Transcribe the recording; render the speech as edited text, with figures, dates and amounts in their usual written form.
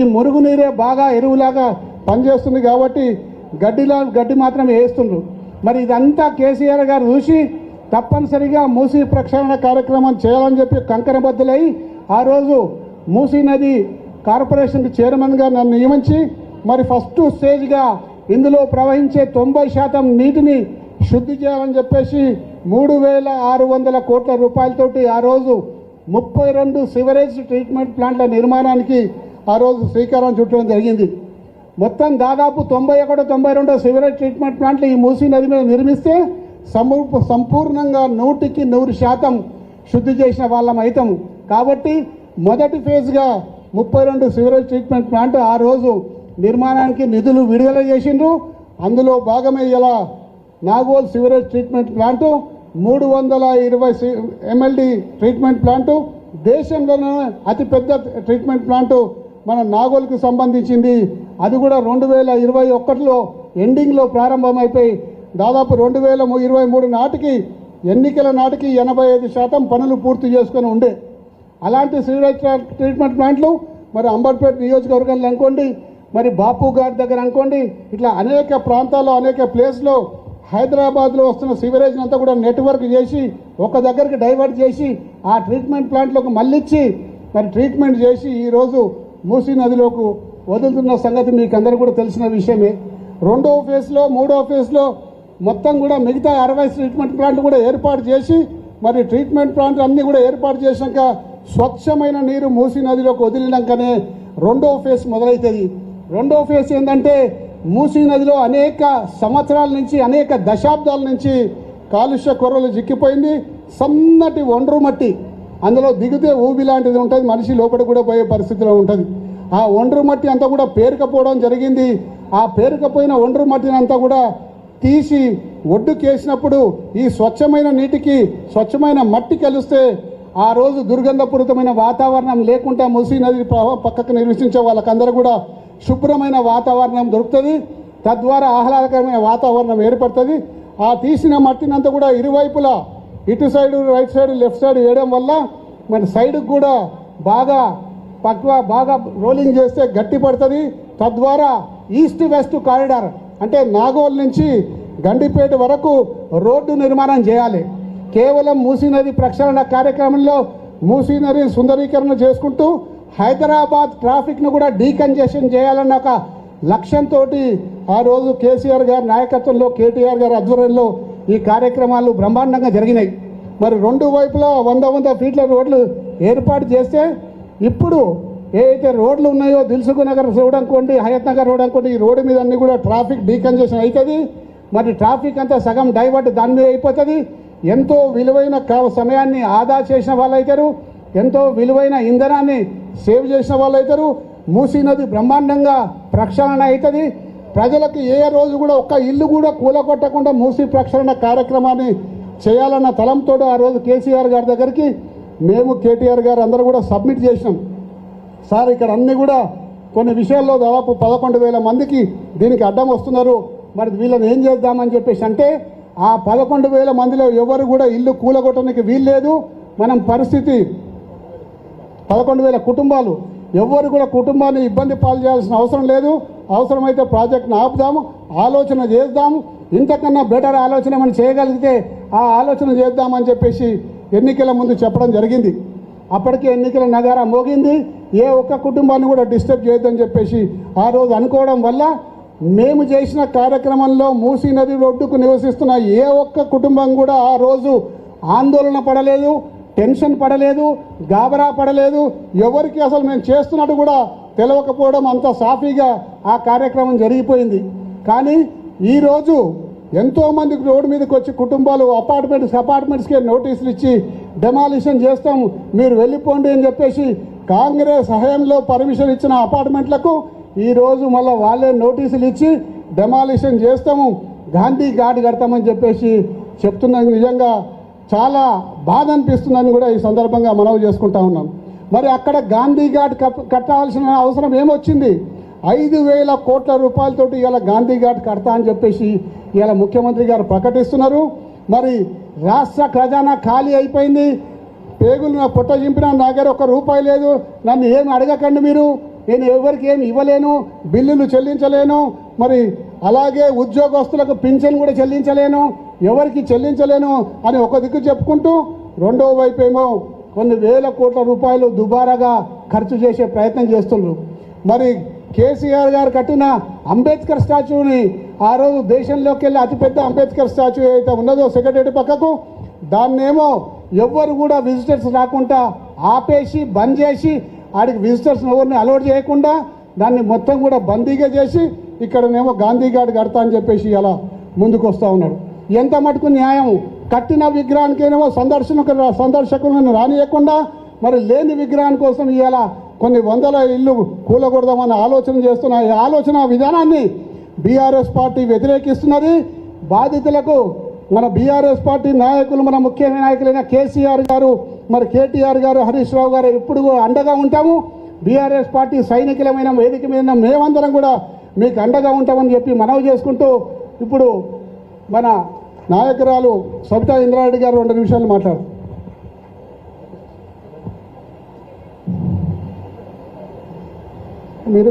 ఈ మురుగునీరే బాగా ఎరువులాగా పనిచేస్తుంది కాబట్టి గడ్డి మాత్రమే వేస్తుండ్రు. మరి ఇదంతా కేసీఆర్ గారు చూసి తప్పనిసరిగా మూసీ ప్రక్షాళన కార్యక్రమం చేయాలని చెప్పి కంకణబద్దులై ఆ రోజు మూసీ నది కార్పొరేషన్కి చైర్మన్గా నన్ను నియమించి మరి ఫస్ట్ స్టేజ్గా ఇందులో ప్రవహించే 90% నీటిని శుద్ధి చేయాలని చెప్పేసి 3,600 కోట్ల రూపాయలతోటి ఆ రోజు 32 సివరేజ్ ట్రీట్మెంట్ ప్లాంట్ల నిర్మాణానికి ఆ రోజు శ్రీకారం చుట్టడం జరిగింది. మొత్తం దాదాపు 91-92 సివరేజ్ ట్రీట్మెంట్ ప్లాంట్లు ఈ మూసీ నది మీద నిర్మిస్తే సంపూర్ణంగా 100% శుద్ధి చేసిన వాళ్ళం అవుతాము. కాబట్టి మొదటి ఫేజ్గా 32 సివరేజ్ ట్రీట్మెంట్ ప్లాంట్ ఆ రోజు నిర్మాణానికి నిధులు విడుదల చేసిండ్రు. అందులో భాగమే ఇలా Nagole sewerage treatment plant 320 MLD treatment plant దేశంలోనే అతిపెద్ద ట్రీట్మెంట్ ప్లాంటు మన నాగోల్కి సంబంధించింది. అది కూడా 2021లో ఎండింగ్లో ప్రారంభమైపోయి దాదాపు 2023 నాటికి ఎన్నికల నాటికి 85% పనులు పూర్తి చేసుకొని ఉండే అలాంటి సివరేజ్ ట్రీట్మెంట్ ప్లాంట్లు మరి అంబర్పేట నియోజకవర్గంలో అనుకోండి, మరి బాపు ఘాట్ దగ్గర అనుకోండి, ఇట్లా అనేక ప్రాంతాల్లో అనేక ప్లేస్లో హైదరాబాద్లో వస్తున్న సివరేజ్ అంతా కూడా నెట్వర్క్ చేసి ఒక దగ్గరికి డైవర్ట్ చేసి ఆ ట్రీట్మెంట్ ప్లాంట్లోకి మళ్ళించి మరి ట్రీట్మెంట్ చేసి ఈరోజు మూసీ నదిలోకి వదులుతున్న సంగతి మీకు అందరూ కూడా తెలిసిన విషయమే. రెండవ ఫేజ్లో మూడవ ఫేజ్లో మొత్తం కూడా మిగతా 60 ట్రీట్మెంట్ ప్లాంట్లు కూడా ఏర్పాటు చేసి మరి ట్రీట్మెంట్ ప్లాంట్లు అన్నీ కూడా ఏర్పాటు చేశాక స్వచ్ఛమైన నీరు మూసీ నదిలోకి వదిలినాకనే రెండవ ఫేజ్ మొదలవుతుంది. రెండవ ఫేజ్ ఏంటంటే మూసీ నదిలో అనేక సంవత్సరాల నుంచి అనేక దశాబ్దాల నుంచి కాలుష్య కొర్రలు చిక్కిపోయింది. సన్నటి ఒండ్రు మట్టి, అందులో దిగితే ఊబి లాంటిది ఉంటుంది, మనిషి లోపల కూడా పోయే పరిస్థితిలో ఉంటుంది. ఆ ఒండ్రు మట్టి అంతా కూడా పేరుకపోవడం జరిగింది. ఆ పేరుకపోయిన ఒండ్రు మట్టిని అంతా కూడా తీసి ఒడ్డుకేసినప్పుడు ఈ స్వచ్ఛమైన నీటికి స్వచ్ఛమైన మట్టి కలిస్తే ఆ రోజు దుర్గంధపూరితమైన వాతావరణం లేకుండా మూసీ నది పక్కకు నిర్వహించే వాళ్ళకందరూ కూడా శుభ్రమైన వాతావరణం దొరుకుతుంది. తద్వారా ఆహ్లాదకరమైన వాతావరణం ఏర్పడుతుంది. ఆ తీసిన మట్టినంతా కూడా ఇరువైపులా ఇటు side right side left side వేయడం వల్ల మన సైడ్కి కూడా బాగా రోలింగ్ చేస్తే గట్టి పడుతుంది. తద్వారా ఈస్ట్ వెస్ట్ కారిడార్ అంటే నాగోల్ నుంచి గండిపేట వరకు రోడ్డు నిర్మాణం చేయాలి. కేవలం మూసీ నది ప్రక్షాళన కార్యక్రమంలో మూసీ నది సుందరీకరణ చేసుకుంటూ హైదరాబాద్ ట్రాఫిక్ను కూడా డీకంజెషన్ చేయాలన్న ఒక లక్ష్యంతో ఆ రోజు కేసీఆర్ గారి నాయకత్వంలో కేటీఆర్ గారి ఆధ్వర్యంలో ఈ కార్యక్రమాలు బ్రహ్మాండంగా జరిగినాయి. మరి రెండు వైపులా 100 ఫీట్ల రోడ్లు ఏర్పాటు చేస్తే ఇప్పుడు ఏదైతే రోడ్లు ఉన్నాయో దిల్సుఖ్ నగర్ రోడ్ అనుకోండి, హయత్ నగర్ రోడ్ అనుకోండి, ఈ రోడ్డు మీద అన్ని కూడా ట్రాఫిక్ డీకంజెషన్ అవుతుంది. మరి ట్రాఫిక్ అంతా సగం డైవర్ట్ దాని మీద అయిపోతుంది. ఎంతో విలువైన సమయాన్ని ఆదా చేసిన వాళ్ళు అవుతారు, ఎంతో విలువైన ఇంధనాన్ని సేవ్ చేసిన వాళ్ళు అవుతారు. మూసీ నది బ్రహ్మాండంగా ప్రక్షాళన అవుతుంది. ప్రజలకు ఏ రోజు కూడా ఒక్క ఇల్లు కూడా కూలగొట్టకుండా మూసీ ప్రక్షాళన కార్యక్రమాన్ని చేయాలన్న తలంతో ఆ రోజు కేసీఆర్ గారి దగ్గరికి మేము కేటీఆర్ గారు అందరూ కూడా సబ్మిట్ చేసినాం. సార్ ఇక్కడ అన్నీ కూడా కొన్ని విషయాల్లో దాదాపు 11,000 మందికి దీనికి అడ్డం వస్తున్నారు, మరి వీళ్ళని ఏం చేద్దామని చెప్పేసి అంటే ఆ 11,000 మందిలో ఎవరు కూడా ఇల్లు కూలగొట్టడానికి వీల్లేదు. మనం పరిస్థితి 11,000 కుటుంబాలు ఎవరు కూడా కుటుంబాన్ని ఇబ్బంది పాలు చేయాల్సిన అవసరం లేదు. అవసరమైతే ప్రాజెక్ట్ను ఆపుదాము, ఆలోచన చేద్దాము, ఇంతకన్నా బెటర్ ఆలోచన మనం చేయగలిగితే ఆ ఆలోచన చేద్దామని చెప్పేసి ఎన్నికల ముందు చెప్పడం జరిగింది. అప్పటికే ఎన్నికల నగారా మోగింది. ఏ ఒక్క కుటుంబాన్ని కూడా డిస్టర్బ్ చేయొద్దని చెప్పేసి ఆ రోజు అనుకోవడం వల్ల మేము చేసిన కార్యక్రమంలో మూసీ నది ఒడ్డుకు నివసిస్తున్న ఏ ఒక్క కుటుంబం కూడా ఆ రోజు ఆందోళన పడలేదు, టెన్షన్ పడలేదు, గాబరా పడలేదు. ఎవరికి అసలు మేము చేస్తున్నట్టు కూడా తెలియకపోవడం, అంత సాఫీగా ఆ కార్యక్రమం జరిగిపోయింది. కానీ ఈరోజు ఎంతోమంది రోడ్డు మీదకి వచ్చి కుటుంబాలు అపార్ట్మెంట్స్కే నోటీసులు ఇచ్చి డెమాలిషన్ చేస్తాం, మీరు వెళ్ళిపోండి అని చెప్పేసి కాంగ్రెస్ హయాంలో పర్మిషన్ ఇచ్చిన అపార్ట్మెంట్లకు ఈరోజు మళ్ళీ వాళ్ళే నోటీసులు ఇచ్చి డెమాలిషన్ చేస్తాము, గాంధీ ఘాట్ కడతామని చెప్పేసి చెప్తున్నది నిజంగా చాలా బాధ అనిపిస్తుందని కూడా ఈ సందర్భంగా మనవి చేసుకుంటా ఉన్నాం. మరి అక్కడ గాంధీ ఘాట్ కట్టాల్సిన అవసరం ఏమొచ్చింది? 5,000 కోట్ల రూపాయలతోటి ఇలా గాంధీ ఘాట్ కడతా అని చెప్పేసి ఇలా ముఖ్యమంత్రి గారు ప్రకటిస్తున్నారు. మరి రాష్ట్ర ఖజానా ఖాళీ అయిపోయింది. పేగులు నా పొట్ట చింపినా నా దగ్గర 1 రూపాయి లేదు, నన్ను ఏమి అడగకండి మీరు, నేను ఎవరికి ఏమి ఇవ్వలేను, బిల్లులు చెల్లించలేను, మరి అలాగే ఉద్యోగస్తులకు పింఛన్ కూడా చెల్లించలేను, ఎవరికి చెల్లించలేను అని ఒక దిక్కు చెప్పుకుంటూ రెండో వైపు ఏమో కొన్ని వేల కోట్ల రూపాయలు దుబారాగా ఖర్చు చేసే ప్రయత్నం చేస్తున్నారు. మరి కేసీఆర్ గారు కట్టిన అంబేద్కర్ స్టాచ్యూని ఆ రోజు దేశంలోకి వెళ్ళి అతిపెద్ద అంబేద్కర్ స్టాచ్యూ ఏదైతే ఉన్నదో సెక్రటరీ పక్కకు, దాన్నేమో ఎవ్వరు కూడా విజిటర్స్ రాకుండా ఆపేసి బంద్ చేసి ఆడికి విజిటర్స్ ఎవరిని అలౌట్ చేయకుండా దాన్ని మొత్తం కూడా బందీగా చేసి ఇక్కడనేమో గాంధీ ఘాట్ కడతా అని చెప్పేసి అలా ముందుకు వస్తూ ఉన్నాడు. ఎంత మటుకు న్యాయం? కట్టిన విగ్రహానికేమో సందర్శకులను రానియకుండా మరి లేని విగ్రహం కోసం ఇవాళ కొన్ని వందల ఇల్లు కూలగొడదామన్న ఆలోచన చేస్తున్న ఈ ఆలోచన విధానాన్ని బీఆర్ఎస్ పార్టీ వ్యతిరేకిస్తున్నది. బాధితులకు మన బీఆర్ఎస్ పార్టీ నాయకులు, మన ముఖ్య నాయకులైన కేసీఆర్ గారు, మరి కేటీఆర్ గారు, హరీష్ రావు గారు ఎప్పుడు అండగా ఉంటాము. బీఆర్ఎస్ పార్టీ సైనికులమైన వేదిక మీద మేమందరం కూడా మీకు అండగా ఉంటామని చెప్పి మనవి చేసుకుంటూ ఇప్పుడు మన నాయకురాలు సబితా ఇంద్రారెడ్డి గారు 2 నిమిషాలు మాట్లాడు. మీరు